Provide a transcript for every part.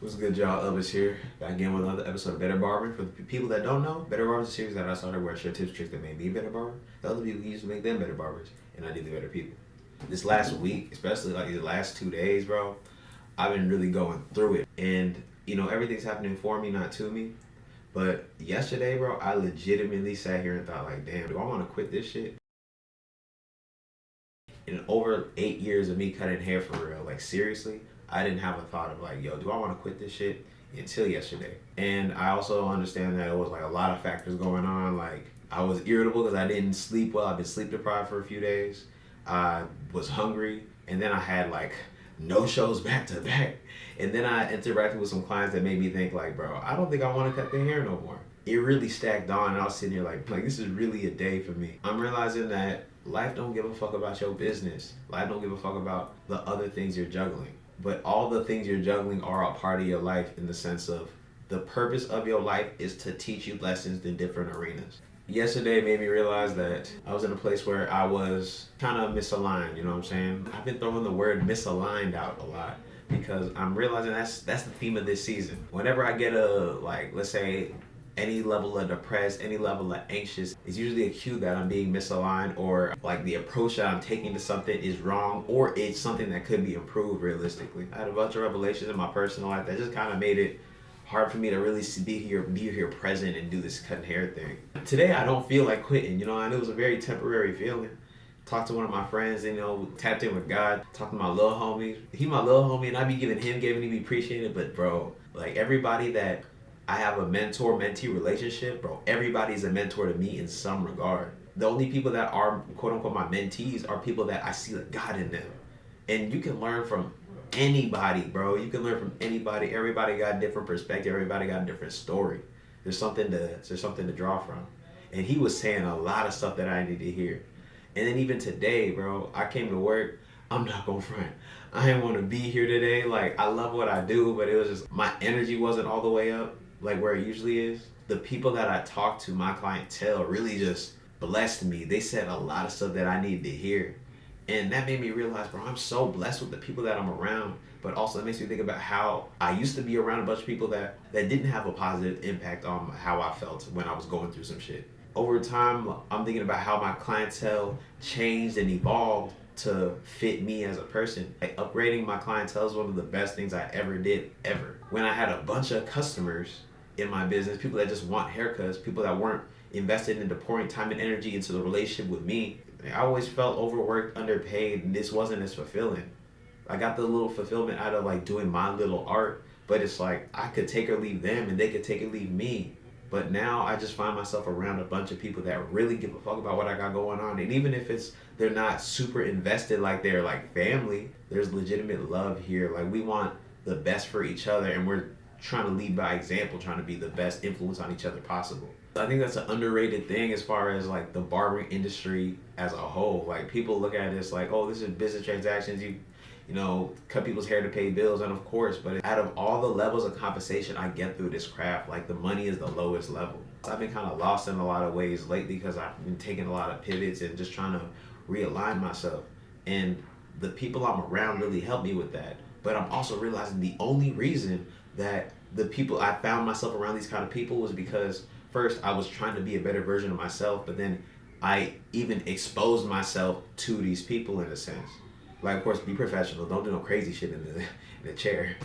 What's good, y'all? Elvis here, back again with another episode of Better Barbering. For the people that don't know, Better Barbers is a series that I started where I share tips, tricks that made me a better barber. The other people used to make them better barbers, and I did the better people. This last week, especially like the last 2 days, bro, I've been really going through it. And, everything's happening for me, not to me. But yesterday, bro, I legitimately sat here and thought, like, damn, do I want to quit this shit? In over 8 years of me cutting hair for real, like seriously, I didn't have a thought of like, yo, do I want to quit this shit until yesterday. And I also understand that it was like a lot of factors going on. Like I was irritable because I didn't sleep well. I've been sleep deprived for a few days. I was hungry, and then I had like no shows back to back. And then I interacted with some clients that made me think like, bro, I don't think I want to cut their hair no more. It really stacked on, and I was sitting here like this is really a day for me. I'm realizing that life don't give a fuck about your business. Life don't give a fuck about the other things you're juggling. But all the things you're juggling are a part of your life in the sense of the purpose of your life is to teach you lessons in different arenas. Yesterday made me realize that I was in a place where I was kind of misaligned, you know what I'm saying? I've been throwing the word misaligned out a lot because I'm realizing that's the theme of this season. Whenever I get let's say any level of depressed, any level of anxious, it's usually a cue that I'm being misaligned, or like the approach that I'm taking to something is wrong, or it's something that could be improved realistically. I had a bunch of revelations in my personal life that just kind of made it hard for me to really be here present and do this cutting hair thing. Today I don't feel like quitting, and it was a very temporary feeling. Talked to one of my friends, tapped in with God, talked to my little homie. He my little homie, and I be giving me appreciated, but bro, like everybody that I have a mentor-mentee relationship, bro. Everybody's a mentor to me in some regard. The only people that are quote-unquote my mentees are people that I see like God in them. And you can learn from anybody, bro. You can learn from anybody. Everybody got a different perspective. Everybody got a different story. There's something to draw from. And he was saying a lot of stuff that I need to hear. And then even today, bro, I came to work. I'm not gonna front. I didn't want to be here today. Like, I love what I do, but it was just my energy wasn't all the way up like where it usually is. The people that I talked to, my clientele, really just blessed me. They said a lot of stuff that I needed to hear. And that made me realize, bro, I'm so blessed with the people that I'm around. But also it makes me think about how I used to be around a bunch of people that didn't have a positive impact on how I felt when I was going through some shit. Over time, I'm thinking about how my clientele changed and evolved to fit me as a person. Like, upgrading my clientele is one of the best things I ever did, ever. When I had a bunch of customers in my business, people that just want haircuts, people that weren't invested into pouring time and energy into the relationship with me, I always felt overworked, underpaid, and this wasn't as fulfilling. I got the little fulfillment out of like doing my little art, but it's like I could take or leave them and they could take or leave me. But now I just find myself around a bunch of people that really give a fuck about what I got going on. And even if they're not super invested like they're like family, there's legitimate love here. Like we want the best for each other, and we're trying to lead by example, trying to be the best influence on each other possible. I think that's an underrated thing as far as like the barbering industry as a whole. Like people look at this like, oh, this is business transactions. You cut people's hair to pay bills, and of course, but out of all the levels of compensation I get through this craft, like the money is the lowest level. I've been kind of lost in a lot of ways lately because I've been taking a lot of pivots and just trying to realign myself. And the people I'm around really help me with that. But I'm also realizing the only reason that the people I found myself around these kind of people was because first I was trying to be a better version of myself, but then I even exposed myself to these people in a sense. Like, of course, be professional. Don't do no crazy shit in the chair.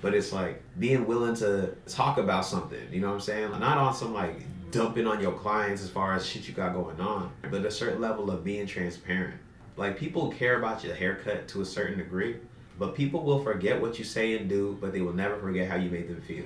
But it's like being willing to talk about something, you know what I'm saying? Not on some like dumping on your clients as far as shit you got going on, but a certain level of being transparent. Like people care about your haircut to a certain degree, but people will forget what you say and do, but they will never forget how you made them feel.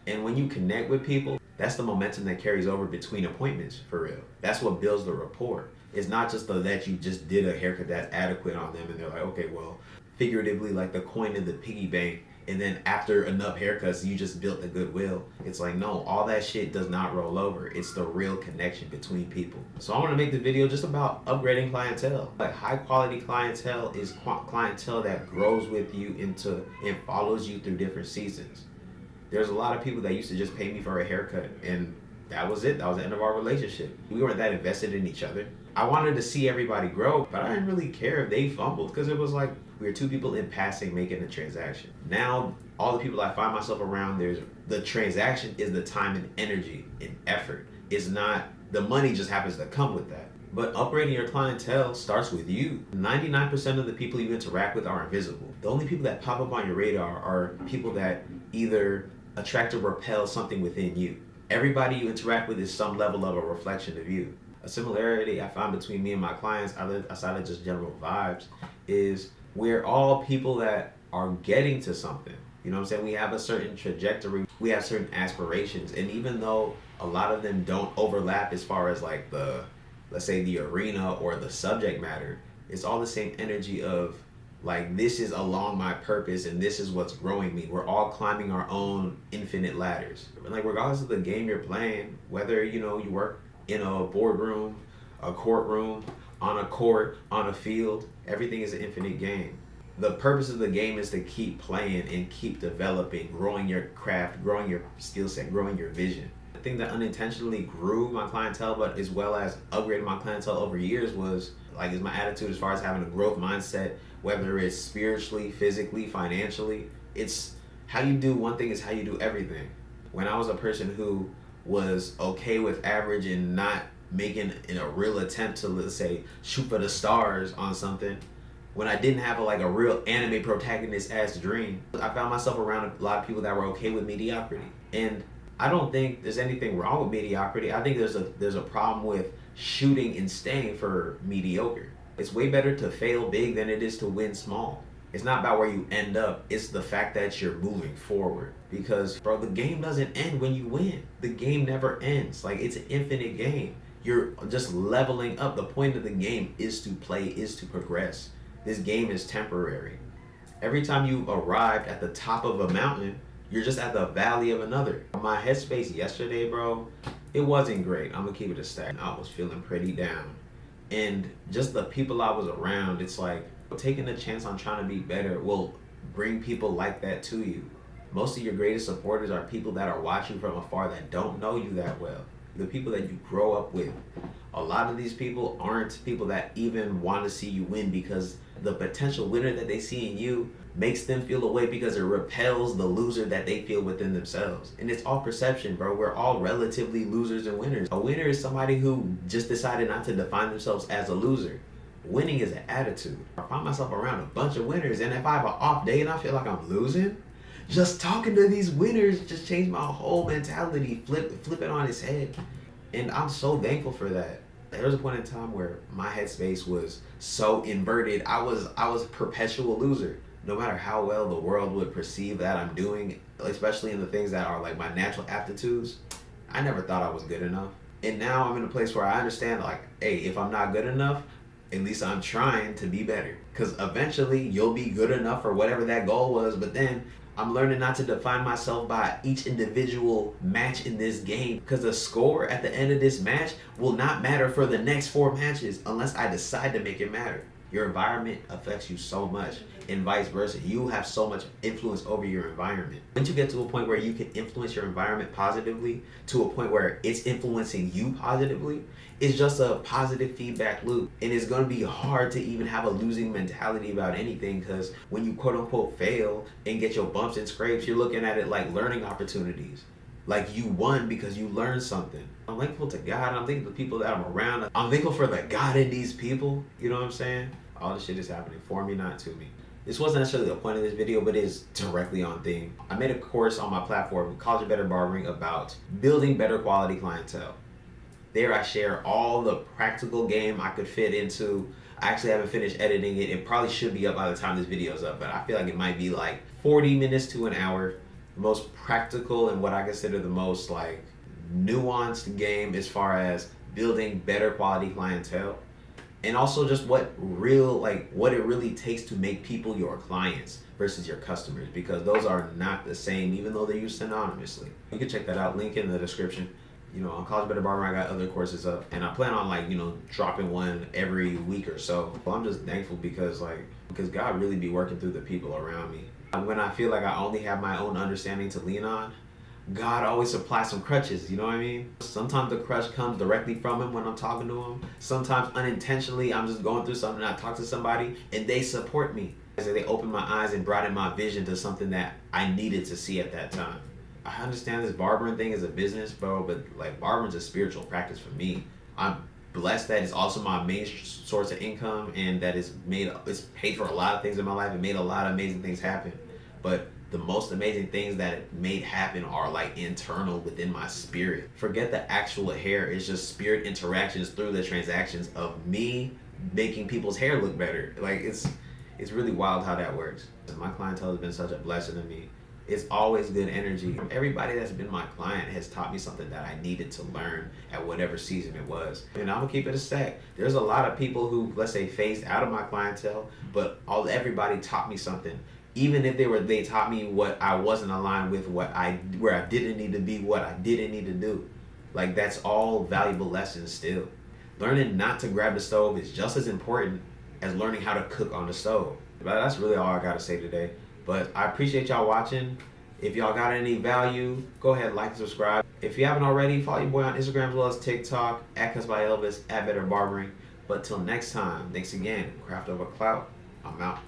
And when you connect with people, that's the momentum that carries over between appointments, for real. That's what builds the rapport. It's not just that you just did a haircut that's adequate on them and they're like, okay, well, figuratively like the coin in the piggy bank, and then after enough haircuts, you just built the goodwill. It's like, no, all that shit does not roll over. It's the real connection between people. So I want to make the video just about upgrading clientele. Like high quality clientele is clientele that grows with you and follows you through different seasons. There's a lot of people that used to just pay me for a haircut, and that was it. That was the end of our relationship. We weren't that invested in each other. I wanted to see everybody grow, but I didn't really care if they fumbled because it was like we were two people in passing making a transaction. Now all the people I find myself around, there's the transaction is the time and energy and effort. It's not the money just happens to come with that. But upgrading your clientele starts with you. 99% of the people you interact with are invisible. The only people that pop up on your radar are people that either attract or repel something within you. Everybody you interact with is some level of a reflection of you. A similarity I found between me and my clients, outside of just general vibes, is we're all people that are getting to something. You know what I'm saying? We have a certain trajectory, we have certain aspirations, and even though a lot of them don't overlap as far as like the, let's say, the arena or the subject matter, it's all the same energy of like, this is along my purpose and this is what's growing me. We're all climbing our own infinite ladders. Like, regardless of the game you're playing, whether, you know, you work in a boardroom, a courtroom, on a court, on a field, everything is an infinite game. The purpose of the game is to keep playing and keep developing, growing your craft, growing your skill set, growing your vision. The thing that unintentionally grew my clientele, but as well as upgraded my clientele over years, was like, is my attitude as far as having a growth mindset, whether it's spiritually, physically, financially. It's how you do one thing is how you do everything. When I was a person who was okay with average and not making a real attempt to, let's say, shoot for the stars on something, when I didn't have a real anime protagonist ass dream, I found myself around a lot of people that were okay with mediocrity. And I don't think there's anything wrong with mediocrity. I think there's a problem with shooting and staying for mediocre. It's way better to fail big than it is to win small. It's not about where you end up, it's the fact that you're moving forward. Because, bro, the game doesn't end when you win. The game never ends. Like, it's an infinite game. You're just leveling up. The point of the game is to play, is to progress. This game is temporary. Every time you arrived at the top of a mountain, you're just at the valley of another. My headspace yesterday, bro, it wasn't great. I'm gonna keep it a stack. I was feeling pretty down. And just the people I was around, it's like, taking a chance on trying to be better will bring people like that to you. Most of your greatest supporters are people that are watching from afar that don't know you that well. The people that you grow up with. A lot of these people aren't people that even want to see you win, because the potential winner that they see in you makes them feel away because it repels the loser that they feel within themselves. And it's all perception, bro. We're all relatively losers and winners. A winner is somebody who just decided not to define themselves as a loser. Winning is an attitude. I find myself around a bunch of winners, and if I have an off day and I feel like I'm losing, just talking to these winners just changed my whole mentality, flip it on its head. And I'm so thankful for that. There was a point in time where my headspace was so inverted. I was a perpetual loser. No matter how well the world would perceive that I'm doing, especially in the things that are like my natural aptitudes, I never thought I was good enough. And now I'm in a place where I understand, like, hey, if I'm not good enough, at least I'm trying to be better. Because eventually you'll be good enough for whatever that goal was, but then I'm learning not to define myself by each individual match in this game, because the score at the end of this match will not matter for the next 4 matches unless I decide to make it matter. Your environment affects you so much, and vice versa. You have so much influence over your environment. Once you get to a point where you can influence your environment positively, to a point where it's influencing you positively, it's just a positive feedback loop. And it's going to be hard to even have a losing mentality about anything, because when you quote unquote fail and get your bumps and scrapes, you're looking at it like learning opportunities. Like, you won because you learned something. I'm thankful to God. I'm thankful to the people that I'm around. I'm thankful for the God in these people. You know what I'm saying? All this shit is happening for me, not to me. This wasn't necessarily the point of this video, but it is directly on theme. I made a course on my platform, College Better Barbering, about building better quality clientele. There I share all the practical game I could fit into. I actually haven't finished editing it. It probably should be up by the time this video is up, but I feel like it might be like 40 minutes to an hour. The most practical and what I consider the most like nuanced game as far as building better quality clientele. And also just what it really takes to make people your clients versus your customers, because those are not the same, even though they're used synonymously. You can check that out, link in the description. You know, on College Better Barber, I got other courses up, and I plan on dropping one every week or so. Well, I'm just thankful because God really be working through the people around me. When I feel like I only have my own understanding to lean on, God always supplies some crutches, you know what I mean? Sometimes the crutch comes directly from him when I'm talking to him. Sometimes unintentionally, I'm just going through something and I talk to somebody and they support me. They opened my eyes and broadened my vision to something that I needed to see at that time. I understand this barbering thing is a business, bro, but like barbering's a spiritual practice for me. I'm blessed that it's also my main source of income, and that it's paid for a lot of things in my life and made a lot of amazing things happen. But the most amazing things that it made happen are like internal within my spirit. Forget the actual hair, it's just spirit interactions through the transactions of me making people's hair look better. Like it's really wild how that works. My clientele has been such a blessing to me. It's always good energy. Everybody that's been my client has taught me something that I needed to learn at whatever season it was. And I'm gonna keep it a stack. There's a lot of people who, let's say, phased out of my clientele, but everybody taught me something. Even if they taught me what I wasn't aligned with, where I didn't need to be, what I didn't need to do. Like, that's all valuable lessons still. Learning not to grab the stove is just as important as learning how to cook on the stove. But that's really all I gotta say today. But I appreciate y'all watching. If y'all got any value, go ahead, like and subscribe. If you haven't already, follow your boy on Instagram as well as TikTok, @Cuts by Elvis, @Better Barbering. But till next time, thanks again. Craft over clout. I'm out.